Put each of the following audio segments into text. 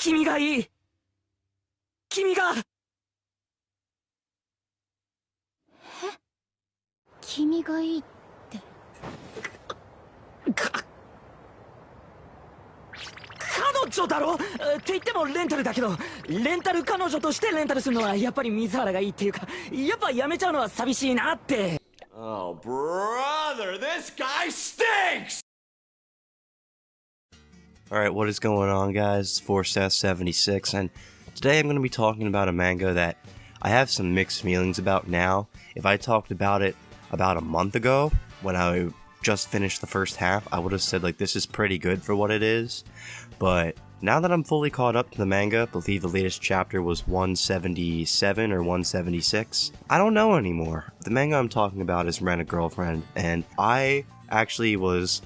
君がいい。君が。君がいいって。彼女だろって言ってもレンタルだけど、レンタル彼女としてレンタルするのはやっぱり水原がいいっていうか、やっぱやめちゃうのは寂しいなって。Oh, brother, this guy stinks! Alright, what is going on, guys? It's 476, and today I'm going to be talking about a manga that I have some mixed feelings about now. If I talked about it about a month ago, when I just finished the first half, I would have said, like, this is pretty good for what it is. But now that I'm fully caught up to the manga, I believe the latest chapter was 177 or 176, I don't know anymore. The manga I'm talking about is Rent a Girlfriend, and I actually was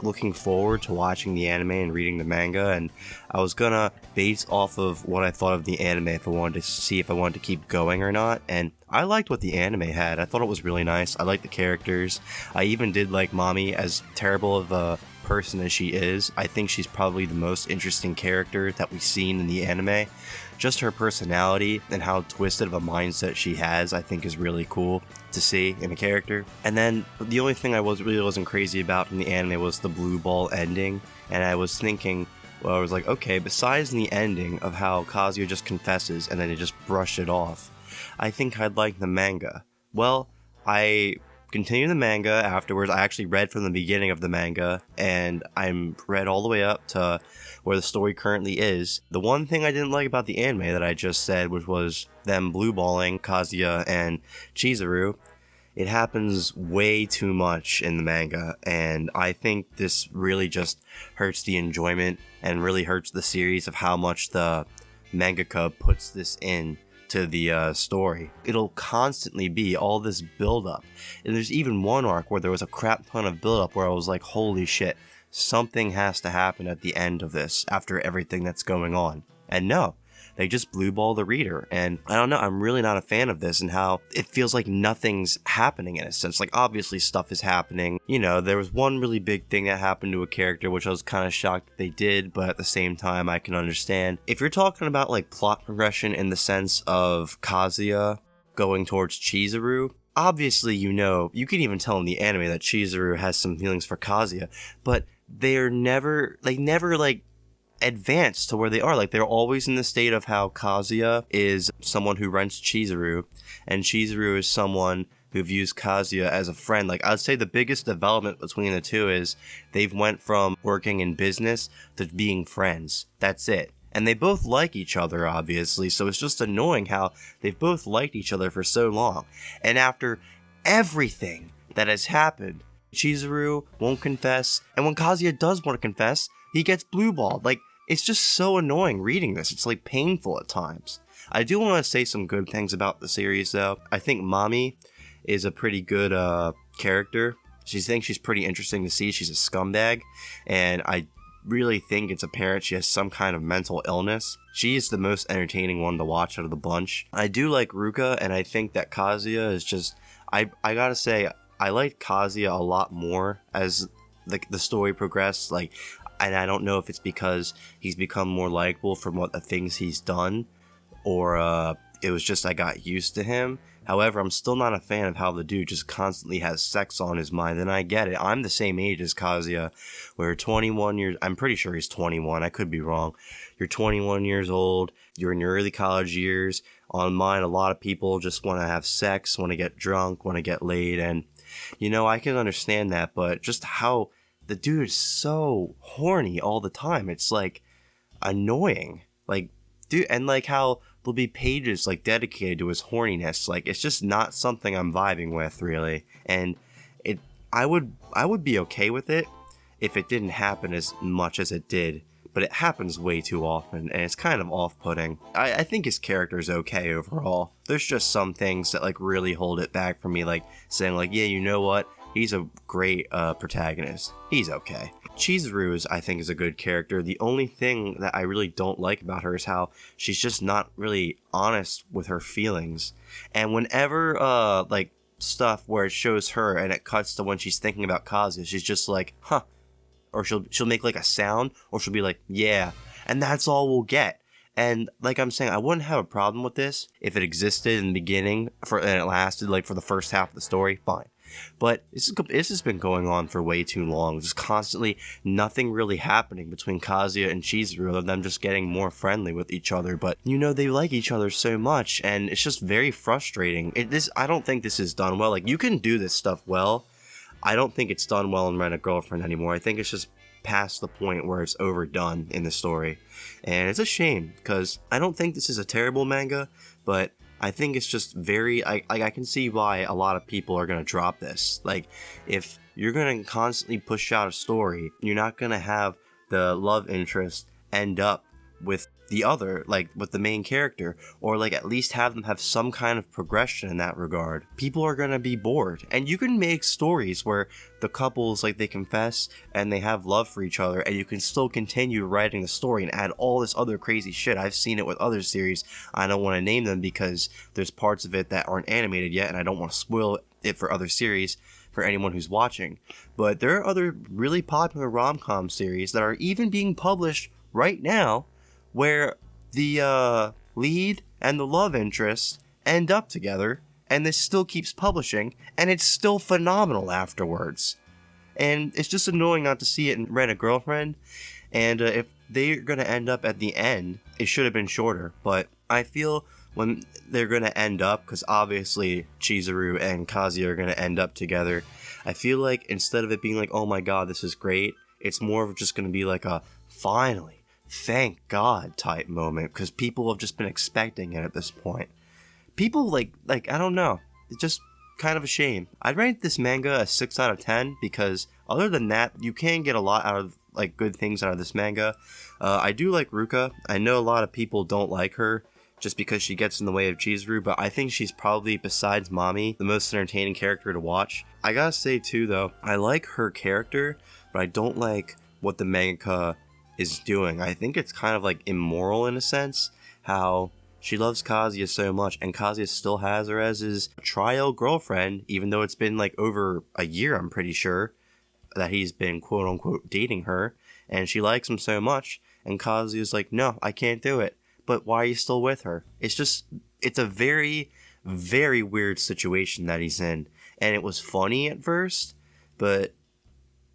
looking forward to watching the anime and reading the manga, and I was gonna base off of what I thought of the anime if I wanted to see if I wanted to keep going or not, and I liked what the anime had. I thought it was really nice. I liked the characters. I even did like Mami, as terrible of a person as she is. I think she's probably the most interesting character that we've seen in the anime. Just her personality and how twisted of a mindset she has, I think is really cool to see in a character. And then the only thing I really wasn't crazy about in the anime was the blue ball ending. And I was thinking, well, I was like, okay, besides the ending of how Kazuya just confesses and then they just brush it off, I think I'd like the manga. Well, I continued the manga afterwards. I actually read from the beginning of the manga, and I'm read all the way up to where the story currently is. The one thing I didn't like about the anime that I just said, which was them blue-balling Kazuya and Chizuru, it happens way too much in the manga, and I think this really just hurts the enjoyment and really hurts the series of how much the mangaka puts this in to the story. It'll constantly be all this build-up, and there's even one arc where there was a crap ton of build-up where I was like, holy shit, something has to happen at the end of this after everything that's going on. And no, they just blue ball the reader, and I don't know, I'm really not a fan of this and how it feels like nothing's happening in a sense. Like, obviously stuff is happening. You know, there was one really big thing that happened to a character which I was kind of shocked that they did, but at the same time I can understand. If you're talking about like plot progression in the sense of Kazuya going towards Chizuru, obviously, you know, you can even tell in the anime that Chizuru has some feelings for Kazuya, but they never advance to where they are. Like, they're always in the state of how Kazuya is someone who rents Chizuru, and Chizuru is someone who views Kazuya as a friend. Like, I'd say the biggest development between the two is they've went from working in business to being friends. That's it. And they both like each other, obviously, so it's just annoying how they've both liked each other for so long. And after everything that has happened, Chizuru won't confess, and when Kazuya does want to confess, he gets blue-balled. Like, it's just so annoying reading this. It's, like, painful at times. I do want to say some good things about the series, though. I think Mami is a pretty good character. She's pretty interesting to see. She's a scumbag, and I really think it's apparent she has some kind of mental illness. She is the most entertaining one to watch out of the bunch. I do like Ruka, and I think that Kazuya is just... I gotta say, I like Kazuya a lot more as the story progressed. Like, and I don't know if it's because he's become more likable from what the things he's done, or it was just I got used to him. However, I'm still not a fan of how the dude just constantly has sex on his mind, and I get it. I'm the same age as Kazuya. We're 21 years... I'm pretty sure he's 21. I could be wrong. You're 21 years old. You're in your early college years. On mine, a lot of people just want to have sex, want to get drunk, want to get laid, and, you know, I can understand that, but just how the dude is so horny all the time. It's, like, annoying. Like, dude, and, like, how there'll be pages, like, dedicated to his horniness. Like, it's just not something I'm vibing with, really. And I would be okay with it if it didn't happen as much as it did. But it happens way too often, and it's kind of off-putting. I think his character's okay overall. There's just some things that, like, really hold it back for me, like, saying, like, yeah, you know what? He's a great protagonist. He's okay. Chizuru, I think, is a good character. The only thing that I really don't like about her is how she's just not really honest with her feelings. And whenever, like, stuff where it shows her and it cuts to when she's thinking about Kazuya, she's just like, huh. Or she'll make, like, a sound, or she'll be like, yeah. and that's all we'll get. And like I'm saying, I wouldn't have a problem with this if it existed in the beginning and it lasted like for the first half of the story, fine. But this has been going on for way too long. Just constantly nothing really happening between Kazuya and Chizuru other than them just getting more friendly with each other. But you know, they like each other so much, and it's just very frustrating. I don't think this is done well. Like, you can do this stuff well. I don't think it's done well in Rent a Girlfriend anymore. I think it's just past the point where it's overdone in the story. And it's a shame, because I don't think this is a terrible manga, but I think it's just very, I can see why a lot of people are going to drop this. Like, if you're going to constantly push out a story, you're not going to have the love interest end up with the other, like with the main character, or like at least have them have some kind of progression in that regard. People are gonna be bored, and you can make stories where the couples, like, they confess and they have love for each other, and you can still continue writing the story and add all this other crazy shit. I've seen it with other series. I don't want to name them because there's parts of it that aren't animated yet, and I don't want to spoil it for other series for anyone who's watching. But there are other really popular rom-com series that are even being published right now, where the lead and the love interest end up together, and this still keeps publishing, and it's still phenomenal afterwards. And it's just annoying not to see it in Rent a Girlfriend, and if they're going to end up at the end, it should have been shorter. But I feel when they're going to end up, because obviously Chizuru and Kazuya are going to end up together, I feel like instead of it being like, oh my god, this is great, it's more of just going to be like a finally, thank God type moment, because people have just been expecting it at this point. People like I don't know, it's just kind of a shame. I'd rate this manga a 6 out of 10 because other than that, you can get a lot out of like good things out of this manga. I do like Ruka. I know a lot of people don't like her just because she gets in the way of Chizuru, but I think she's probably, besides Mami, the most entertaining character to watch. I gotta say too though, I like her character, but I don't like what the mangaka is doing. I think it's kind of like immoral in a sense, how she loves Kazuya so much, and Kazuya still has her as his trial girlfriend, even though it's been like over a year, I'm pretty sure, that he's been quote unquote dating her, and she likes him so much, and Kazuya's like, no, I can't do it. But why are you still with her? It's a very, very weird situation that he's in, and it was funny at first, but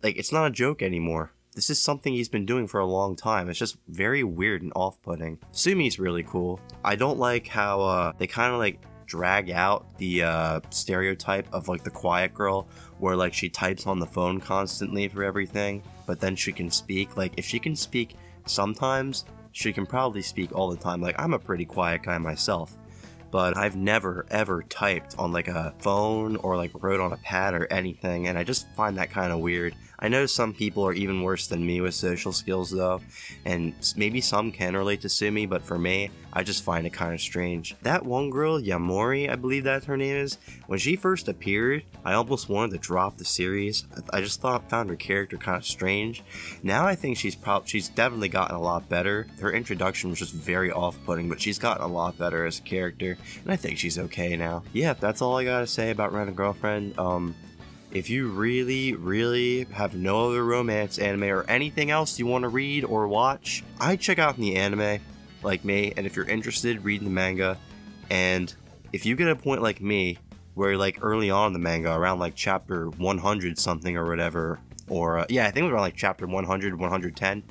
like, it's not a joke anymore. This is something he's been doing for a long time. It's just very weird and off-putting. Sumi's really cool. I don't like how they kind of like drag out the stereotype of like the quiet girl, where like she types on the phone constantly for everything, but then she can speak. Like, if she can speak sometimes, she can probably speak all the time. Like, I'm a pretty quiet guy myself, but I've never ever typed on like a phone or like wrote on a pad or anything, and I just find that kind of weird. I know some people are even worse than me with social skills though, and maybe some can relate to Sumi, but for me, I just find it kind of strange. That one girl, Yamori, I believe that's her name is, when she first appeared, I almost wanted to drop the series. I just found her character kind of strange. Now I think she's definitely gotten a lot better. Her introduction was just very off-putting, but she's gotten a lot better as a character, and I think she's okay now. Yeah, that's all I gotta say about Rent a Girlfriend. If you really, really have no other romance anime or anything else you want to read or watch, I'd check out the anime, like me, and if you're interested, read the manga. And if you get a point like me, where like early on in the manga, around like chapter 100 something or whatever, or yeah, I think it was around like chapter 100, 110,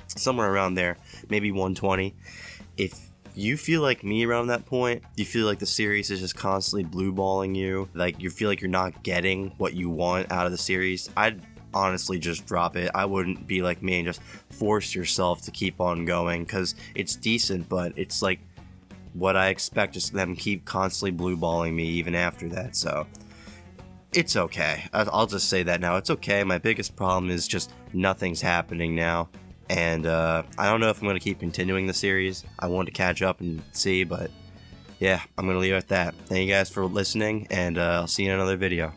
somewhere around there, maybe 120. If you feel like me around that point, you feel like the series is just constantly blue balling you, like you feel like you're not getting what you want out of the series, I'd honestly just drop it. I wouldn't be like me and just force yourself to keep on going, because it's decent, but it's like what I expect, just them keep constantly blue balling me even after that. So it's okay. I'll just say that now. It's okay. My biggest problem is just nothing's happening now. And I don't know if I'm going to keep continuing the series. I want to catch up and see, but yeah, I'm going to leave it at that. Thank you guys for listening, and I'll see you in another video.